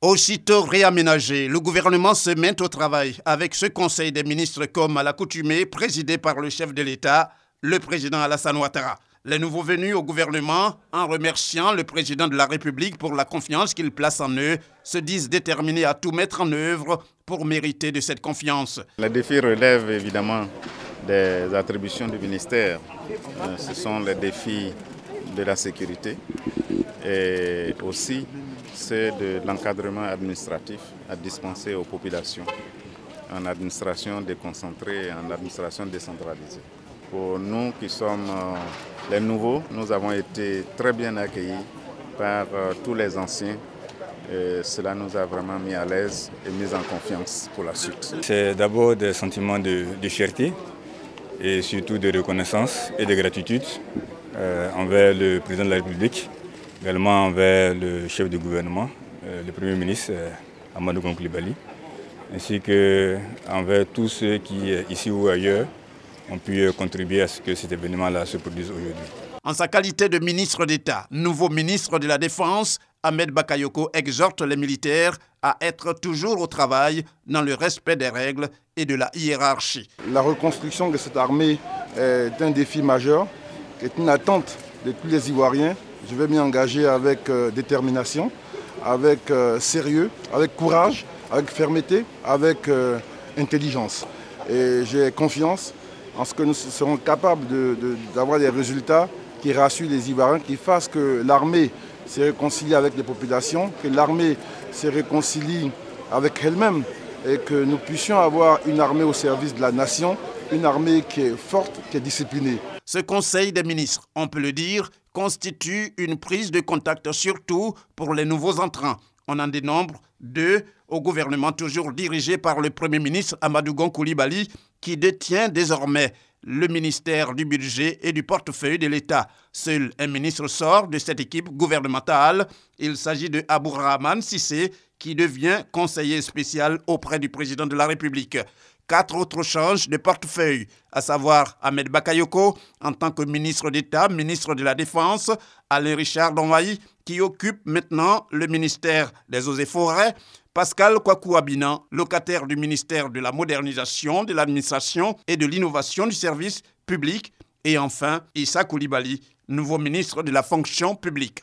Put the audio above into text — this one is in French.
Aussitôt réaménagé, le gouvernement se met au travail avec ce conseil des ministres comme à l'accoutumée, présidé par le chef de l'État, le président Alassane Ouattara. Les nouveaux venus au gouvernement, en remerciant le président de la République pour la confiance qu'il place en eux, se disent déterminés à tout mettre en œuvre pour mériter de cette confiance. Les défis relèvent évidemment des attributions du ministère. Ce sont les défis de la sécurité et aussi c'est de l'encadrement administratif à dispenser aux populations en administration déconcentrée et en administration décentralisée. Pour nous qui sommes les nouveaux, nous avons été très bien accueillis par tous les anciens. Et cela nous a vraiment mis à l'aise et mis en confiance pour la suite. C'est d'abord des sentiments de fierté et surtout de reconnaissance et de gratitude envers le président de la République, également envers le chef du gouvernement, le Premier ministre Amadou Coulibaly, ainsi qu'envers tous ceux qui, ici ou ailleurs, ont pu contribuer à ce que cet événement-là se produise aujourd'hui. En sa qualité de ministre d'État, nouveau ministre de la Défense, Ahmed Bakayoko exhorte les militaires à être toujours au travail dans le respect des règles et de la hiérarchie. La reconstruction de cette armée est un défi majeur, est une attente de tous les Ivoiriens. Je vais m'y engager avec détermination, avec sérieux, avec courage, avec fermeté, avec intelligence. Et j'ai confiance en ce que nous serons capables d'avoir des résultats qui rassurent les Ivoiriens, qui fassent que l'armée se réconcilie avec les populations, que l'armée se réconcilie avec elle-même et que nous puissions avoir une armée au service de la nation, une armée qui est forte, qui est disciplinée. Ce conseil des ministres, on peut le dire, constitue une prise de contact surtout pour les nouveaux entrants. On en dénombre 2 au gouvernement toujours dirigé par le Premier ministre Amadou Coulibaly qui détient désormais le ministère du budget et du portefeuille de l'État. Seul un ministre sort de cette équipe gouvernementale. Il s'agit de Abdourahmane Cissé qui devient conseiller spécial auprès du président de la République. 4 autres changent de portefeuille, à savoir Ahmed Bakayoko en tant que ministre d'État, ministre de la Défense, Alain Richard Donwayi qui occupe maintenant le ministère des Eaux et Forêts, Pascal Kwaku Abinan, locataire du ministère de la Modernisation, de l'Administration et de l'Innovation du service public, et enfin Issa Coulibaly, nouveau ministre de la Fonction publique.